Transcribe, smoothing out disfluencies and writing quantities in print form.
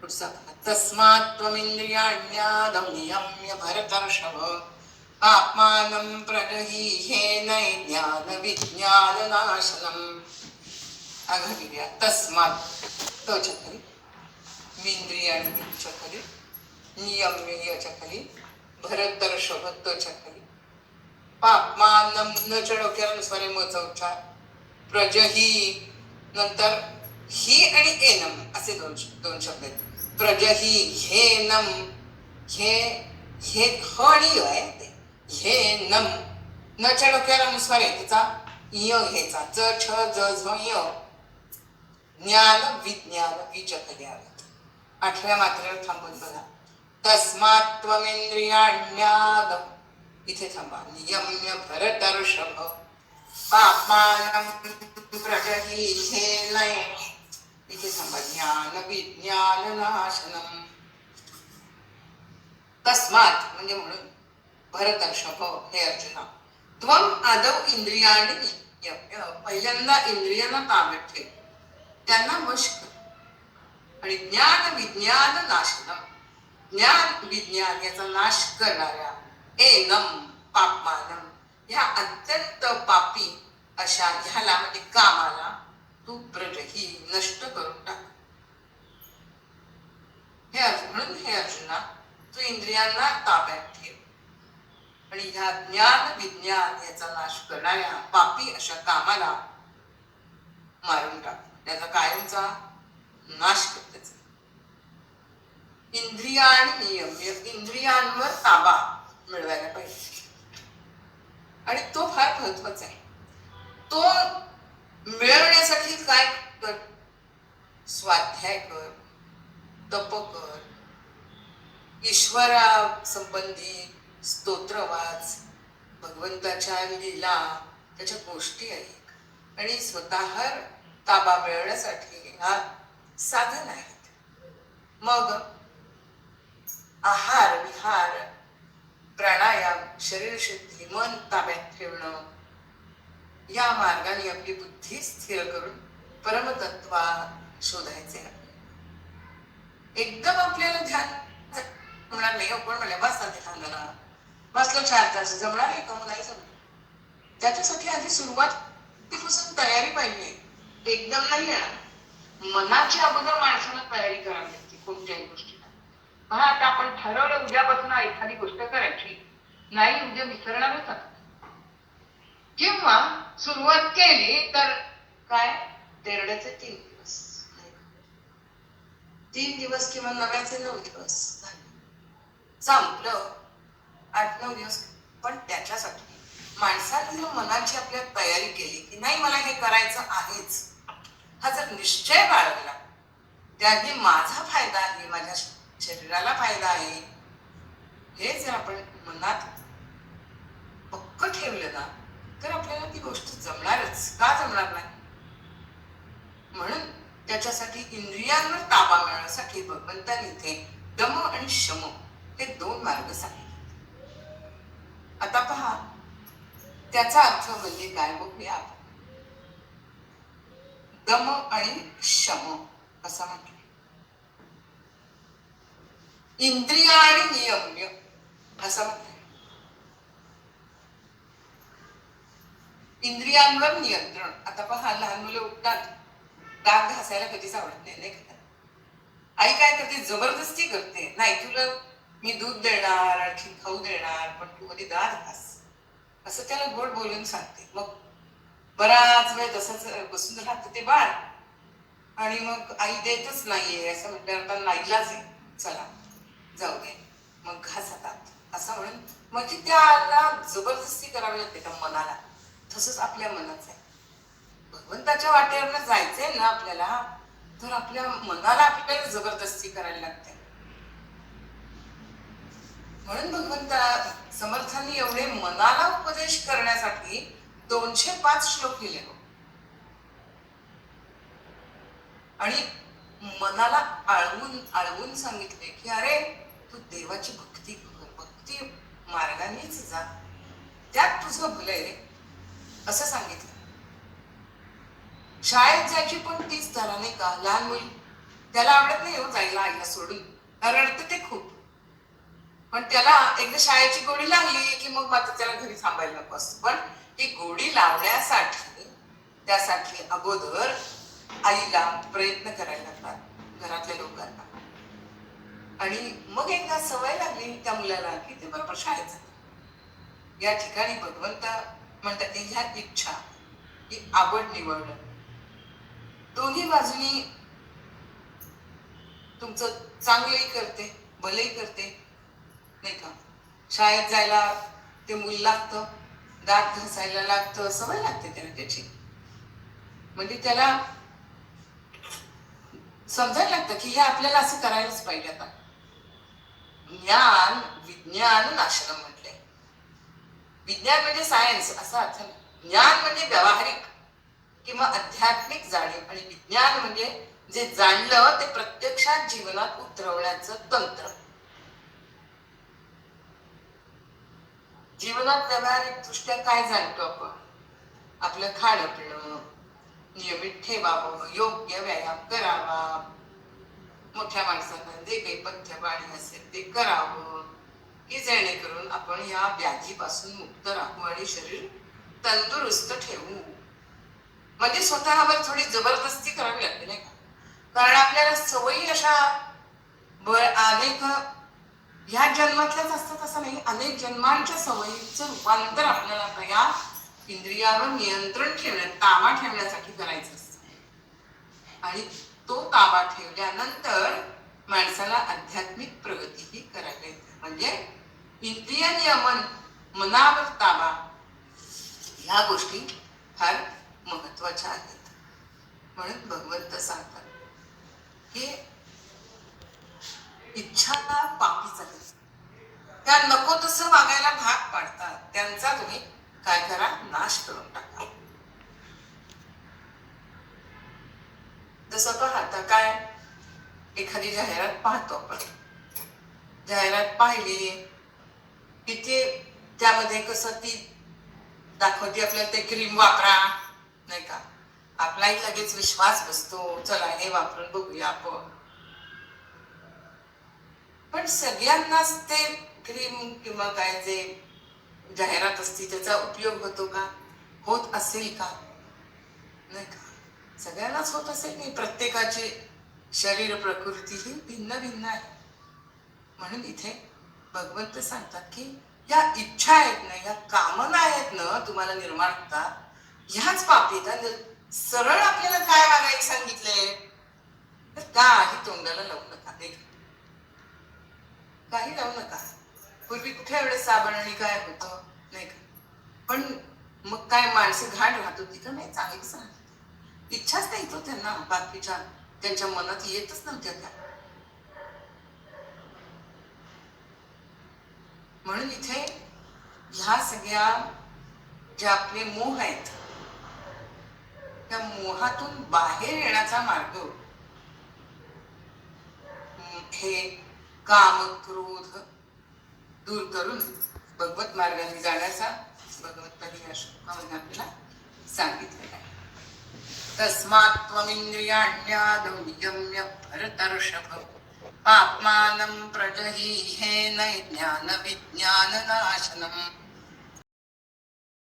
पुढचा तस्मात् त्वमिन्द्रियाण्यादं नियम्य भरतर्षभ आत्मानं प्रगहीहेनैज्ञानविज्ञाननाशनम् अघगिर्या तस्मात् तच्या खाली मिंद्रियाणी च्या खाली नियम्य याच्या खाली भरतर्षभ तच्या खाली पापमानं न डोक्यानुसार मचा उच्चार प्रजही नंतर ही आणि एनम असे दोन शब्द आहेत. प्रजही घेनम हे हे ह आणि य आहे ते हे नम न च्या डोक्याला अनुस्वार आहे त्याचा य घ्यायचा च छ ज झ य ज्ञान विज्ञान विच खाली आलं. 8व्या मात्रेवर थांबून बघा तस्मात् त्वमिन्द्रियाण्यादम इथे थांबा नियम्य भरतर्षभ पापमानं प्रजहीहेनैव इथे थांबा ज्ञान विज्ञान नाशनम. तस्मात म्हणजे म्हणून भरतर्षभ हे अर्जुना त्वम आदव इंद्रियाणी पहिल्यांदा इंद्रियांना ताब्यात ठेव त्यांना वश कर आणि ज्ञान विज्ञान नाशनम ज्ञान विज्ञान याचा नाश करणाऱ्या एनम पापमानम ह्या अत्यंत पापी अशा ह्याला म्हणजे कामाला तू प्रजही नष्ट करून टाक. म्हणून हे अर्जुना तू इंद्रियांना ताब्यात ठेव आणि ह्या ज्ञान विज्ञान याचा नाश करणाऱ्या पापी अशा कामाला मारून टाक त्याचा कायमचा नाश कर. त्याचा इंद्रियाणी नियम्य इंद्रियांवर ताबा मिळवायला पाहिजे आणि तो फार महत्वाचा आहे. तो मिळवण्यासाठी काय कर स्वाध्याय कर तप कर ईश्वरा संबंधी स्तोत्र वाच भगवंताच्या लीला त्याच्या गोष्टी ऐक आणि स्वतःवर ताबा मिळवण्यासाठी हा साधन आहेत. मग आहार विहार प्राणायाम शरीरशुद्धी मन ताब्यात ठेवणं या मार्गाने आपली बुद्धी स्थिर करून परमतत्वा शोधायचे. एकदम आपल्याला ध्यान जमणार नाही. आपण म्हणले बसा ध्यानाला बसलो 4 तास जमणार आहे का? नाही जमणार. त्याच्यासाठी आधी सुरुवातीपासून तयारी पाहिजे. एकदम नाही येणार. मनाची अगोदर माणसाला तयारी करावी लागते कोणत्याही गोष्टीला. पहा आता आपण ठरवलं उद्यापासून एखादी गोष्ट करायची नाही उद्या विसरणारच आहोत किंवा सुरुवात केली तर काय तेरड्याचे 3 दिवस 3 दिवस किंवा नव्याचे 9 दिवस संपलं 8-9 दिवस. पण त्याच्यासाठी माणसाने जर मनाची आपल्या तयारी केली की नाही मला हे करायचं आहेच हा जर निश्चय बाळगला त्याने माझा फायदा आहे माझ्या शरीराला फायदा आहे हे जर आपण मनात पक्क ठेवलं ना तर आपल्याला ती गोष्ट जमणारच. का जमणार नाही? म्हणून त्याच्यासाठी इंद्रियांवर ताबा मिळवण्यासाठी भगवंतांनी इथे दम आणि शम हे 2 मार्ग सांगितले. आता पहा त्याचा अर्थ म्हणजे काय बघूया. दम आणि शम असं म्हटलं. इंद्रिया आणि नियम्य असं म्हटलं. इंद्रियांवर नियंत्रण. आता पहा लहान मुलं उठतात दात घासायला कधीच आवडत नाही का? आई काय करते जबरदस्ती करते नाही तुला मी दूध देणार आणखी खाऊ देणार पण तू कधी दात घास असं त्याला गोड बोलून सांगते. मग बराच वेळ तसंच बसून राहतं ते बाळ आणि मग आई देतच नाहीये असं म्हटल्यावर आता नाईलाज आहे चला जाऊ दे मग घासतात असं म्हणून मग त्याला जबरदस्ती करावी लागते त्या मनाला. तसंच आपल्या मनाचं आहे. भगवंताच्या वाटेवरनं जायचंय ना आपल्याला तर आपल्या मनाला आपल्याला जबरदस्ती करायला लागते. म्हणून भगवंता समर्थांनी एवढे मनाला उपदेश करण्यासाठी 205 श्लोक लिहिले आणि मनाला आळवून सांगितले की अरे तू देवाची भक्ती कर भक्ती मार्गानेच जा त्यात तुझं भलंय रे असं सांगितलं. शाळेत जायची पण तीच धारा नाही का? लहान मुल त्याला आवडत नाही हो जायला आईला सोडून, रडतं ते खूप. पण त्याला एकदा शाळेची गोडी लागली की मग मात्र त्याला घरी थांबायला नको असतं. पण ती गोडी लावण्यासाठी त्यासाठी अगोदर आईला प्रयत्न करायला लागतात घरातल्या लोकांना. आणि मग एकदा सवय लागली त्या मुलाला की ते बरोबर शाळेत जातं. या ठिकाणी भगवंत म्हणतात ह्या इच्छा, ही आवड निवड दोन्ही बाजूनी तुमचं चांगलंही करते, भलंही करते, नाही का. शाळेत जायला ते मूल लागतं, दात घासायला लागतं, सवय लागते त्याला त्याची. म्हणजे त्याला समजायला लागतं की हे आपल्याला असं करायलाच पाहिजे. आता ज्ञान विज्ञान आश्रम म्हटलंय. विज्ञान म्हणजे सायन्स असा अर्थ नाही. ज्ञान म्हणजे व्यावहारिक किंवा आध्यात्मिक जाणीव, आणि विज्ञान म्हणजे जे जाणलं ते प्रत्यक्षात जीवनात उतरवण्याचं तंत्र. जीवनात व्यावहारिक दृष्ट्या काय जाणतो आपण? आपलं खाणं पिणं नियमित ठेवावं, योग्य व्यायाम करावा, मोठ्या माणसांना जे काही पथ्यपाणी असेल ते करावं, की जेणेकरून आपण या व्याधीपासून मुक्त राहू आणि शरीर तंदुरुस्त ठेवू. म्हणजे स्वतःवर थोडी जबरदस्ती करावी लागते, नाही का. कारण आपल्याला सवयी अशा अनेक ह्या जन्मातल्याच असतात असं नाही, अनेक जन्मांच्या सवयीचं रूपांतर आपल्याला या इंद्रियावर नियंत्रण ठेवण्यात, ताबा ठेवण्यासाठी करायचं असतं. आणि तो ताबा ठेवल्यानंतर माणसाला आध्यात्मिक प्रगतीही करायला येते. म्हणजे इंद्रिय नियमन, मनावर ताबा, ह्या गोष्टी फार महत्वाच्या आहेत. म्हणून भगवंत सांगतात की इच्छा पापीच आहे, त्या नको तसं वागायला भाग पाडतात, त्यांचा तुम्ही काय करा, नाश करून टाका. जसं आता काय एखादी जाहिरात पाहतो आपण, जाहिरात पाहिली की ते त्यामध्ये कसं ती दाखवते आपल्याला ते क्रीम वापरा, नाही का. आपलाही लगेच विश्वास बसतो, चला हे वापरून बघूया आपण. पण सगळ्यांनाच ते क्रीम किंवा काय जे जाहिरात असते त्याचा उपयोग होतो का, होत असेल का, नाही का. सगळ्यांनाच होत असेल नाही. प्रत्येकाची शरीर प्रकृती ही भिन्न भिन्न आहे. म्हणून इथे भगवंत सांगतात की या इच्छा आहेत ना, या कामना आहेत ना तुम्हाला निर्माण होतात, ह्याच पापी. सरळ आपल्याला काय वागायला सांगितलंय तर काही तोंडाला लावू नका, काही लावू नका. पूर्वी कुठे एवढे साबण आणि काय होतं, नाही का. पण मग काय माणसं घाण राहत होती का, नाही, चांगलीच राहत होती. इच्छाच नाही तो त्यांना, बाकीच्या त्यांच्या मनात येतच नव्हत्या त्या. म्हणून इथे ह्या सगळ्या ज्या आपले मोह आहेत, त्या मोहातून बाहेर येण्याचा मार्ग हे काम क्रोध दूर करून भगवत मार्गाने जाण्याचा भगवंतांनी या श्लोकामध्ये आपल्याला सांगितलेला आहे. तस्मात् त्वमिन्द्रियाण्यादौ नियम्य भरतर्षभ पाप्मानं प्रजहीहेन ज्ञान विज्ञान नाशनम्